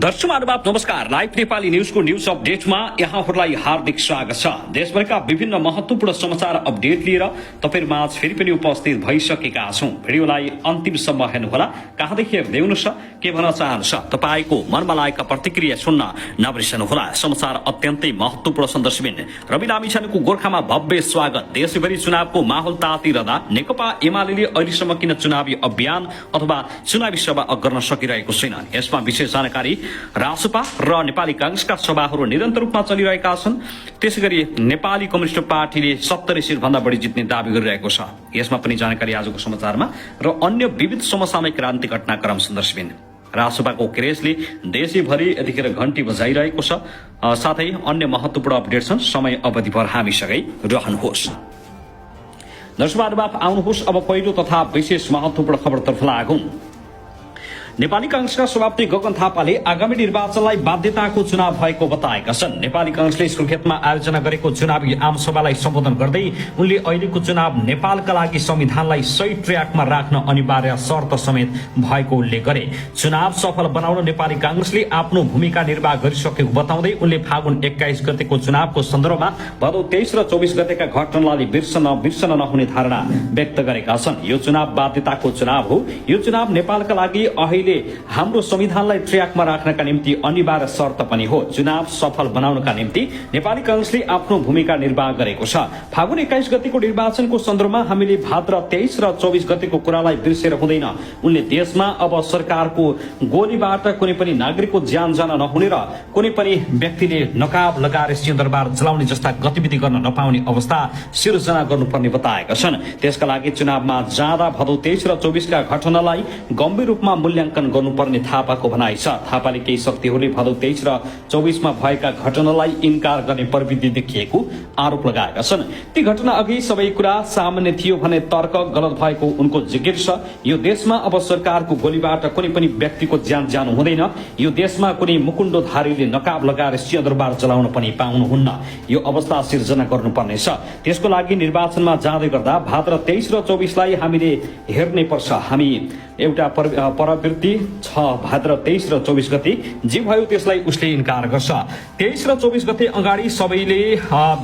दर्शक महानुभाव नमस्कार। लाइभ नेपाली न्यूजको न्यूज अपडेटमा यहाँहरूलाई हार्दिक स्वागत छ। देशभरका विभिन्न महत्वपूर्ण समाचार अपडेट लिएर तपाईहरु माझ फेरि पनि उपस्थित भइसकेका छौं। भिडियोलाई अन्तिमसम्म हेर्नुहोला। कहाँदेखि हेर्दै हुनुहुन्छ, के भन्न चाहनुहुन्छ, तपाईको मनमा लागेका प्रतिक्रिया सुन्न नबिर्सनुहोला। समाचार अत्यन्तै महत्वपूर्ण सन्दर्शबिन रवि लामिछानेको गोर्खामा भव्य स्वागत। देशभरि चुनावको माहौल तातिरहँदा नेकपा एमाले अहिलेसम्म किन चुनावी अभियान अथवा चुनावी सभा गर्न सकिरहेको छैन, यसमा विशेष जानकारी। रासपा र नेपाली कांग्रेसका सभाहरू निरन्तर रूपमा चलिरहेका छन्। त्यसैगरी नेपाली कम्युनिस्ट पार्टीले 70 सिट भन्दा बढी जित्ने दावी गरिरहेको छ। यसमा पनि जानकारी आजको समाचारमा र अन्य विविध समसामयिक क्रान्ति घटनाक्रम सन्दर्शबिन। रासपाको क्रेजले देशैभरि यतिखेर घण्टी बजाइरहेको छ। साथै अन्य महत्वपूर्ण अपडेट छन्। समय अवधिभर हामीसँगै रहनुहोस्। दर्शक महानुभाव आउनुहोस् अब पहिलो तथा विशेष महत्वपूर्ण खबरतर्फ लागौं। नेपाली कांग्रेसका सभापति गगन थापाले आगामी निर्वाचनलाई बाध्यताको चुनाव भएको बताएका छन्। नेपाली कांग्रेसले सुर्खेतमा आयोजना गरेको चुनावी आमसभालाई सम्बोधन गर्दै उनले अहिलेको चुनाव नेपालका लागि संविधानलाई सही ट्र्याकमा राख्न अनिवार्य शर्त समेत भएको उल्लेख गरे। चुनाव सफल बनाउन नेपाली कांग्रेसले आफ्नो भूमिका निर्वाह गरिसकेको बताउँदै उनले फागुन 21 गतेको चुनावको सन्दर्भमा भदौ 23 र 24 गतेका घटनालाई बिर्सन नहुने धारणा व्यक्त गरेका छन्। यो चुनाव बाध्यताको चुनाव हो। यो चुनाव नेपालका लागि हाम्रो संविधानलाई ट्र्याकमा राख्नका निम्ति अनिवार्य शर्त पनि हो। चुनाव सफल बनाउनका निम्ति नेपाली कांग्रेसले आफ्नो भूमिका निर्वाह गरेको छ। फागुन 21 गतेको निर्वाचनको सन्दर्भमा हामीले भाद्र 23 र 24 गतेको कुरालाई बिर्सेर हुँदैन। उनले देशमा अब सरकारको गोलीबाट कुनै पनि नागरिकको ज्यान जान नहुने र कुनै पनि व्यक्तिले नकाब लगाएर सिंहदरबार जलाउने जस्ता गतिविधि गर्न नपाउने अवस्था सिर्जना गर्नुपर्ने बताएका छन्। त्यसका लागि चुनावमा जाँदा भदौ 23 र 24 का घटनालाई गम्भीर रूपमा मूल्याङ्कन गर्नुपर्ने थापाको भनाइ छ। थापाले केही शक्तिहरूले भदौ 23 र 24 मा भएका घटनालाई इन्कार गर्ने प्रवृत्ति देखिएको आरोप लगाएका छन्। ती घटना अघि सबै कुरा सामान्य थियो भने तर्क गलत भएको उनको जिकिर छ। यो देशमा अब सरकारको गोलीबाट कुनै पनि व्यक्तिको ज्यान जानु हुँदैन। यो देशमा कुनै मुकुण्डोधारीले नकाब लगाएर सिंहदरबार चलाउन पनि पाउनुहुन्न। यो अवस्था सिर्जना गर्नुपर्नेछ। त्यसको लागि निर्वाचनमा जाँदै गर्दा भाद्र 23 र 24 लाई हामीले हेर्नै पर्छ। हामी एउटा प्रवृत्ति छ। भाद्र 23 र 24 गते जे भयो त्यसलाई उसले इन्कार गर्छ। 23 र 24 गते अगाडि सबैले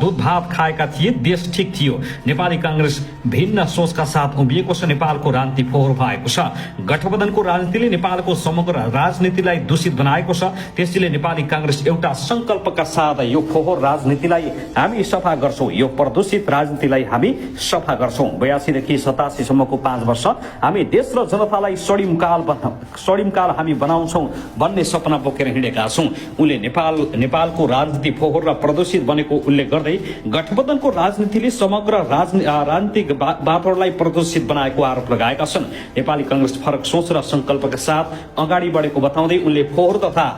दूध भात खाएका थिए, देश ठीक थियो। नेपाली कांग्रेस भिन्न सोचका साथ उभिएको छ। नेपालको राजनीति फोहोर भएको छ। गठबन्धनको राजनीतिले नेपालको समग्र राजनीतिलाई दूषित बनाएको छ। त्यसैले नेपाली कांग्रेस एउटा संकल्पका साथ यो फोहोर राजनीतिलाई हामी सफा गर्छौं। यो प्रदूषित राजनीतिलाई हामी सफा गर्छौं। 82 देखि 87 सम्मको 5 वर्ष हामी देश र जनतालाई स्वर्णिमकाल हामी बनाउँछौं भन्ने सपना बोकेर हिँडेका छौं। उनले नेपालको राजनीति फोहोर र प्रदूषित बनेको उल्लेख गर्दै गठबन्धनको राजनीतिले समग्र राजनीतिक वातावरणलाई प्रदूषित बनाएको आरोप लगाएका छन्। नेपाली कांग्रेस फरक सोच र संकल्पका साथ अगाडि बढेको बताउँदै उनले फोहोर तथा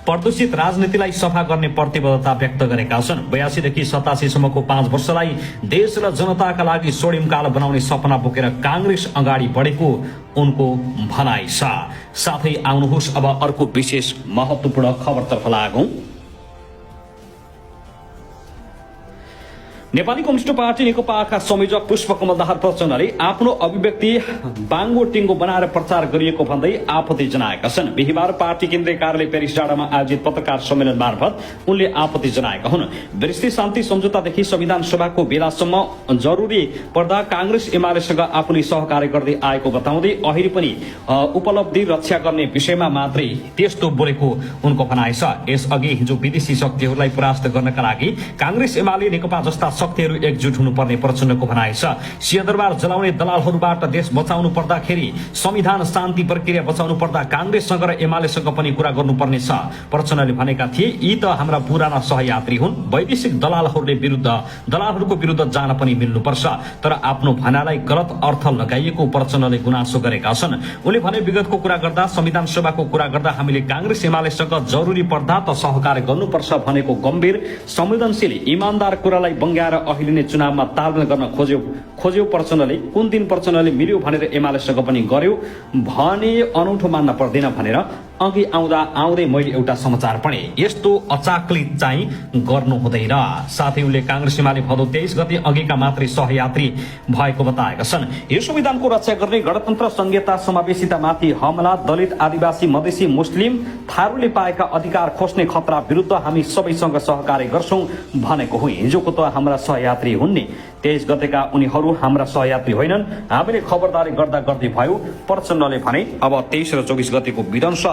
प्रदूषित राजनीतिलाई सफा गर्ने प्रतिबद्धता व्यक्त गरेका छन्। 82 देखि 87 सम्मको 5 वर्षलाई देश र जनताका लागि स्वर्णिमकाल बनाउने सपना बोकेर कांग्रेस अगाडि बढेको उनको भनाइ छ। साथै आउनुहोस् अब अर्को विशेष महत्वपूर्ण खबरतर्फ लागौं। नेपाली कम्युनिस्ट पार्टी नेकपाका संयोजक पुष्पकमल दाहाल प्रचण्डले आफ्नो अभिव्यक्ति बाङ्गो टिङ्गो बनाएर प्रचार गरिएको भन्दै आपत्ति जनाएका छन्। बिहिबार पार्टी केन्द्रीय कार्यालय पेरिस डाँडामा आयोजित पत्रकार सम्मेलन मार्फत उनले आपत्ति जनाएका हुन्। ब्रिस्ती शान्ति सम्झौतादेखि संविधान सभाको बेलासम्म जरुरी पर्दा कांग्रेस एमालेसँग आफूले सहकार्य गर्दै आएको बताउँदै अहिले पनि उपलब्धि रक्षा गर्ने विषयमा मात्रै त्यस्तो बोलेको उनको भनाइ छ। यसअघि हिजो विदेशी शक्तिहरूलाई परास्त गर्नका लागि कांग्रेस एमाले नेकपा जस्ता शक्तिहरू एकजुट हुनुपर्ने प्रचण्डको भनाइ छ। सिंहदरबार जलाउने दलालहरूबाट देश बचाउनु पर्दाखेरि संविधान शान्ति प्रक्रिया बचाउनु पर्दा कांग्रेससँग र एमालेसँग पनि कुरा गर्नुपर्ने छ। प्रचण्डले भनेका थिए, यी त हाम्रा पुराना सहयात्री हुन्। वैदेशिक दलालहरूको विरुद्ध जान पनि मिल्नुपर्छ। तर आफ्नो भनाइलाई गलत अर्थ लगाइएको प्रचण्डले गुनासो गरेका छन्। उनले भने, विगतको कुरा गर्दा, संविधान सभाको कुरा गर्दा हामीले कांग्रेस एमालेसँग जरुरी पर्दा त सहकार्य गर्नुपर्छ भनेको गम्भीर संवेदनशील इमानदार कुरालाई बङ्ग्याएर अहिले नै चुनावमा तालमेल गर्न खोज्यो प्रचण्डले। कुन दिन प्रचण्डले मिल्यो भनेर एमालेसँग पनि गर्यो भने अनौठो मान्न पर्दैन भनेर अघि आउँदै मैले एउटा समाचार पढे, यस्तो अचाक्लित चाहिँ गर्नु हुँदैन। साथै उनले कांग्रेस एमाले भदौ 23 गते अघिका मात्रै सहयात्री भएको बताएका छन्। यो संविधानको रक्षा गर्ने गणतन्त्र, संघीयता, समावेशितामाथि हमला, दलित, आदिवासी, मधेसी, मुस्लिम, थारूले पाएका अधिकार खोज्ने खतरा विरुद्ध हामी सबैसँग सहकार्य गर्छौं भनेको हुँ। हिजोको त हाम्रा सहयात्री हुन् नि, 23 गतेका उनीहरू हाम्रा सहयात्री होइनन्। हामीले खबरदारी गर्दा गर्दै भयो। प्रचण्डले भने अब 23 र 24 गतेको विध्वंस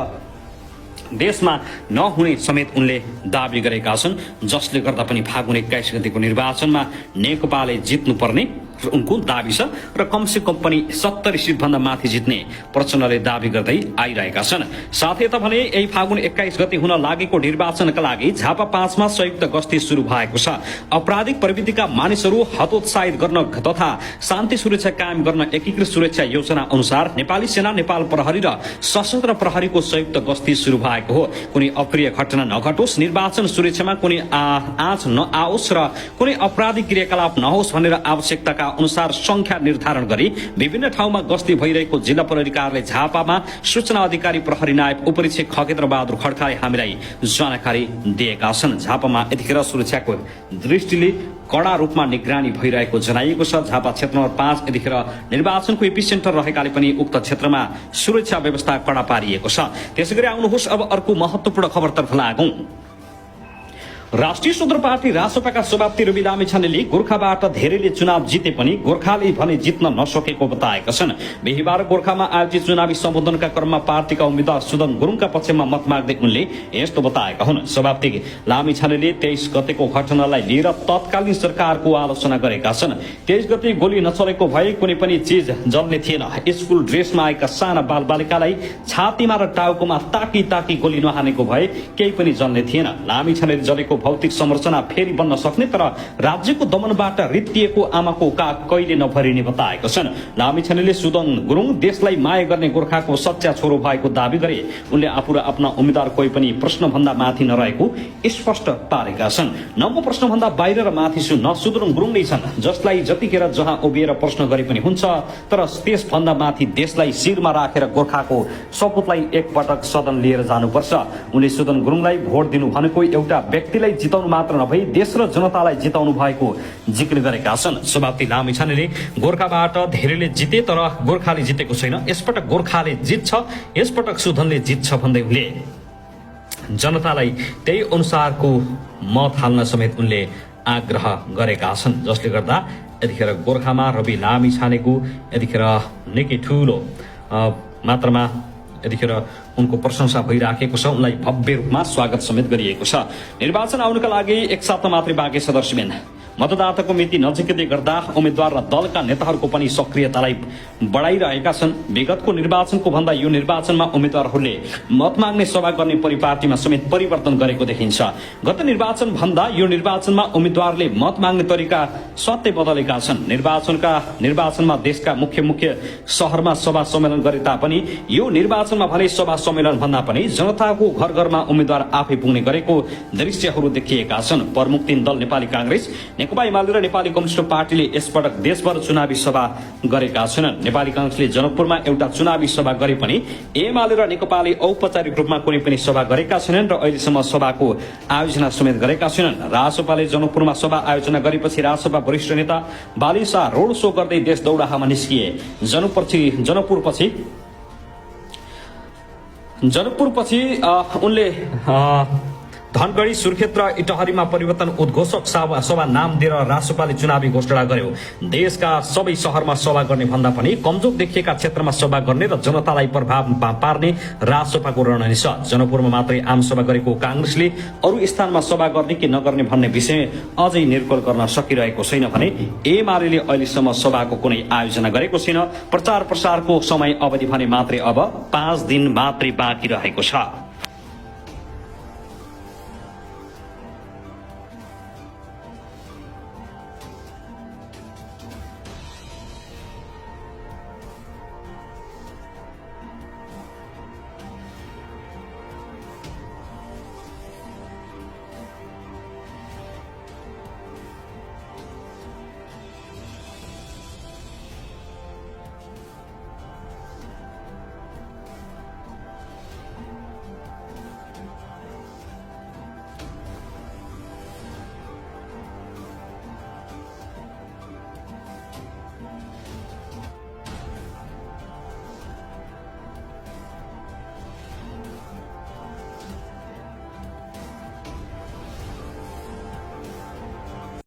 देशमा नहुने समेत उनले दावी गरेका छन्, जसले गर्दा पनि फागुन 21 गतेको निर्वाचनमा नेकपाले जित्नुपर्ने उनको दावी छ र कमसे कम पनि 70 सिटभन्दा माथि जित्ने प्रचण्डले दावी गर्दै आइरहेका छन्। साथै त भने यही फागुन 21 गते हुन लागेको निर्वाचनका लागि झापा 5 मा संयुक्त गस्ती शुरू भएको छ। अपराधिक प्रवृत्तिका मानिसहरू हतोत्साहित गर्न तथा शान्ति सुरक्षा कायम गर्न एकीकृत सुरक्षा योजना अनुसार नेपाली सेना, नेपाल प्रहरी र सशस्त्र प्रहरीको संयुक्त गस्ती शुरू भएको हो। कुनै अप्रिय घटना नघटोस्, निर्वाचन सुरक्षामा कुनै आँच नआओस् र कुनै आपराधिक क्रियाकलाप नहोस् भनेर आवश्यकताका अनुसार संख्या निर्धारण गरी विभिन्न ठाउँमा गस्ती भइरहेको जिल्ला प्रहरी कार्यालय झापामा सूचना अधिकारी प्रहरी नायब उपरीक्षक खगेन्द्र बहादुर खड्काले हामीलाई जानकारी दिएका छन्। झापामा यतिखेर सुरक्षाको दृष्टिले कड़ा रूपमा निगरानी भइरहेको जनाइएको छ। झापा क्षेत्र नम्बर 5 यतिखेर निर्वाचनको एपिसेन्टर रहेकाले पनि उक्त क्षेत्रमा सुरक्षा व्यवस्था कड़ा पारिएको छ। त्यसैगरी आउनुहोस् अब अर्को महत्वपूर्ण खबरतर्फ लागौं। राष्ट्रिय स्वतन्त्र पार्टी रासपाका सभापति रवि लामिछानेले गोर्खाबाट धेरैले चुनाव जिते पनि गोर्खाले भने जित्न नसकेको बताएका छन्। बिहीबार गोर्खामा आयोजित चुनावी सम्बोधनका क्रममा पार्टीका उम्मेद्वार सुदन गुरुङका पक्षमा मत माग्दै उनले यस्तो बताएका हुन्। सभापति लामिछानेले 23 गतेको घटनालाई लिएर तत्कालीन सरकारको आलोचना गरेका छन्। 23 गते गोली नचलेको भए कुनै पनि चीज जल्ने थिएन। स्कुल ड्रेसमा आएका साना बालबालिकालाई छातीमा र टाउकोमा ताकी ताकी गोली नहानेको भए केही पनि जल्ने थिएन। लामिछानेले जलेको भौतिक संरचना फेरि बन्न सक्ने तर राज्यको दमनबाट रित्तिएको आमाको काग कहिले नभरिने बताएका छन्। लामिछानेले सुदन गुरुङ देशलाई माया गर्ने गोर्खाको सच्चा छोरो भएको दावी गरे। उनले आफू र आफ्ना उम्मेद्वार कोही पनि प्रश्नभन्दा माथि नरहेको स्पष्ट पारेका छन्। न म प्रश्नभन्दा बाहिर र माथि छु, न सुदन गुरुङ नै छन् जसलाई जतिखेर जहाँ उभिएर प्रश्न गरे पनि हुन्छ, तर त्यसभन्दा माथि देशलाई शिरमा राखेर गोर्खाको सपुतलाई एकपटक सदन लिएर जानुपर्छ। उनले सुदन गुरुङलाई भोट दिनु भनेको एउटा व्यक्तिलाई जिताउनु मात्र नभई देश र जनतालाई जिताउनु भएको जिक्र गरेका छन्। सभापति लामिछानेले गोर्खाबाट धेरैले जिते तर गोर्खाले जितेको छैन, यसपटक गोर्खाले जित्छ, यसपटक सुदनले जित्छ भन्दै उनले जनतालाई त्यही अनुसारको मत हाल्न समेत उनले आग्रह गरेका छन्। जसले गर्दा यतिखेर गोर्खामा रवि लामिछानेको यतिखेर निकै ठूलो मात्रामा यतिखेर उनको प्रशंसा भइराखेको छ। उनलाई भव्य रूपमा स्वागत समेत गरिएको छ। निर्वाचन आउनका लागि एक साता मात्रै बाँकी छ। दर्शकबिन, मतदाताको मिति नजिकै गर्दा उम्मेद्वार र दलका नेताहरूको पनि सक्रियतालाई बढाइरहेका छन्। विगतको निर्वाचनको भन्दा यो निर्वाचनमा उम्मेद्वारहरूले मत माग्ने सभा गर्ने परिपाटीमा समेत परिवर्तन गरेको देखिन्छ। गत निर्वाचन भन्दा यो निर्वाचनमा उम्मेद्वारले मत माग्ने तरिका सत्य बदलेका छन्। निर्वाचनमा देशका मुख्य शहरमा सभा सम्मेलन गरे तापनि यो निर्वाचनमा भने सभा सम्मेलन भन्दा पनि जनताको घर घरमा उम्मेद्वार आफै पुग्ने गरेको दृश्यहरू देखिएका छन्। प्रमुख तीन दल नेपाली कांग्रेस, नेकपा एमाले र नेपाली कम्युनिस्ट पार्टीले यसपटक देशभर चुनावी सभा गरेका छन्। नेपाली कांग्रेसले जनकपुरमा एउटा चुनावी सभा गरे पनि एमाले र नेकपाले औपचारिक रूपमा कुनै पनि सभा गरेका छैनन् र अहिलेसम्म सभाको आयोजना समेत गरेका छैनन्। रासपाले जनकपुरमा सभा आयोजना गरेपछि रासपा वरिष्ठ नेता बाली शाह रोड शो गर्दै देश दौडाहामा निस्किए। जनकपुरपछि उनले धनगढी, सुर्खेत र इटहरीमा परिवर्तन उद्घोषक सभा नाम दिएर रासपाले चुनावी घोषणा गर्यो। देशका सबै शहरमा सभा गर्ने भन्दा पनि कमजोर देखिएका क्षेत्रमा सभा गर्ने र जनतालाई प्रभाव पार्ने रासपाको रणनीति छ। जनकपुरमा मात्रै आम सभा गरेको कांग्रेसले अरू स्थानमा सभा गर्ने कि नगर्ने भन्ने विषय अझै निर्भर गर्न सकिरहेको छैन भने एमाले अहिलेसम्म सभाको कुनै आयोजना गरेको छैन। प्रचार प्रसारको समय अवधि भने मात्रै अब 5 दिन मात्रै बाँकी रहेको छ।